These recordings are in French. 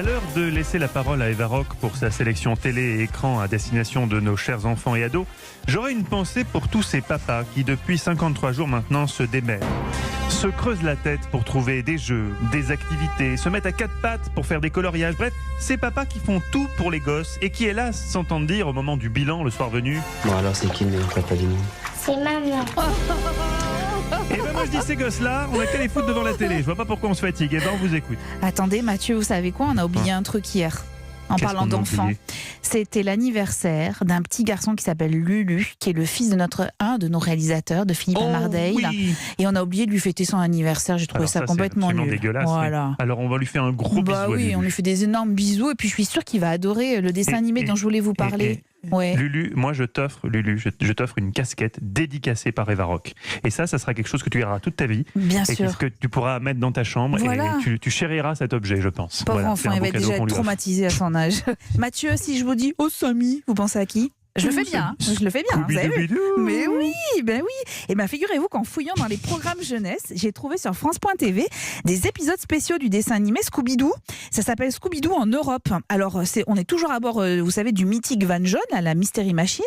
l'heure de laisser la parole à Eva Rock pour sa sélection télé et écran à destination de nos chers enfants et ados, j'aurais une pensée pour tous ces papas qui, depuis 53 jours maintenant, se démènent, se creusent la tête pour trouver des jeux, des activités, se mettent à quatre pattes pour faire des coloriages. Bref, ces papas qui font tout pour les gosses et qui, hélas, s'entendent dire au moment du bilan le soir venu: Bon alors c'est qui le meilleur papa du monde? C'est maman. Et ben moi je dis ces gosses-là, on a qu'à les foutre devant la télé. Je vois pas pourquoi on se fatigue. Et ben on vous écoute. Attendez Mathieu, vous savez quoi? On a oublié un truc hier. En Qu'est-ce parlant qu'on a d'enfants, oublié c'était l'anniversaire d'un petit garçon qui s'appelle Lulu, qui est le fils de un de nos réalisateurs, de Philippe Amardel. Oui. Et on a oublié de lui fêter son anniversaire. J'ai trouvé Alors ça c'est complètement absolument nul. dégueulasse. Voilà. Oui. Alors on va lui faire un gros bisou. à Oui, Lulu. on lui fait des énormes bisous et puis je suis sûre qu'il va adorer le dessin animé dont je voulais vous parler. Ouais. Lulu, moi je t'offre une casquette dédicacée par Eva Rock. Et ça sera quelque chose que tu garderas toute ta vie. Bien Et sûr. que tu pourras mettre dans ta chambre. Voilà. Et tu chériras cet objet, je pense. Pauvre Voilà, enfant, c'est un il va beau cadeau déjà qu'on être lui offre. traumatisé à son âge. Mathieu, si je vous dis oh Samy, vous pensez à qui? Je le fais bien, hein. Je le fais bien, vous avez vu. Scooby-Doo. Mais oui, ben oui. Et bien figurez-vous qu'en fouillant dans les programmes jeunesse, j'ai trouvé sur France.tv des épisodes spéciaux du dessin animé Scooby-Doo. Ça s'appelle Scooby-Doo en Europe. Alors on est toujours à bord, vous savez, du mythique Van John, à la Mystery Machine.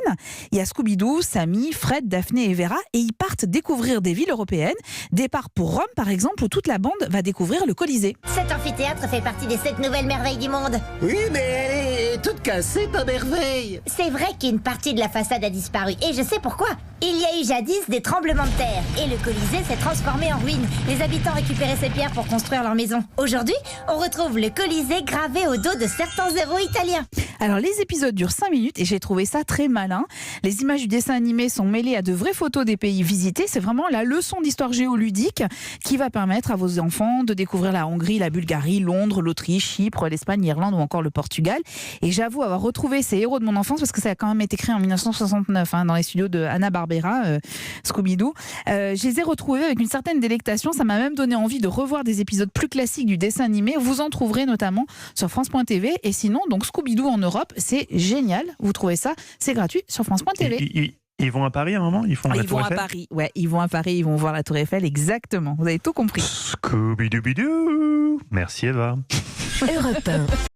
Il y a Scooby-Doo, Sammy, Fred, Daphné et Vera, et ils partent découvrir des villes européennes. Départ pour Rome, par exemple, où toute la bande va découvrir le Colisée. Cet amphithéâtre fait partie des 7 nouvelles merveilles du monde. Oui, mais elle est toute cassée, ta merveille. C'est vrai qu'une partie de la façade a disparu, et je sais pourquoi. Il y a eu jadis des tremblements de terre, et le Colisée s'est transformé en ruine. Les habitants récupéraient ces pierres pour construire leur maison. Aujourd'hui, on retrouve le Colisée gravé au dos de certains héros italiens. Alors les épisodes durent 5 minutes et j'ai trouvé ça très malin. Les images du dessin animé sont mêlées à de vraies photos des pays visités. C'est vraiment la leçon d'histoire géoludique qui va permettre à vos enfants de découvrir la Hongrie, la Bulgarie, Londres, l'Autriche, Chypre, l'Espagne, l'Irlande ou encore le Portugal. Et j'avoue avoir retrouvé ces héros de mon enfance parce que ça a quand même été créé en 1969 dans les studios de Hanna-Barbera, Scooby-Doo. Je les ai retrouvés avec une certaine délectation. Ça m'a même donné envie de revoir des épisodes plus classiques du dessin animé. Vous en trouverez notamment sur France.tv. Et sinon, donc Scooby-Doo en Europe, c'est génial. Vous trouvez ça, c'est gratuit sur France.tv. Ils vont à Paris à un moment? Ils font la Ils Tour vont à Eiffel. Paris, ouais, ils vont à Paris, ils vont voir la Tour Eiffel, exactement. Vous avez tout compris. Scooby-Doo. Merci Eva. Europe 1.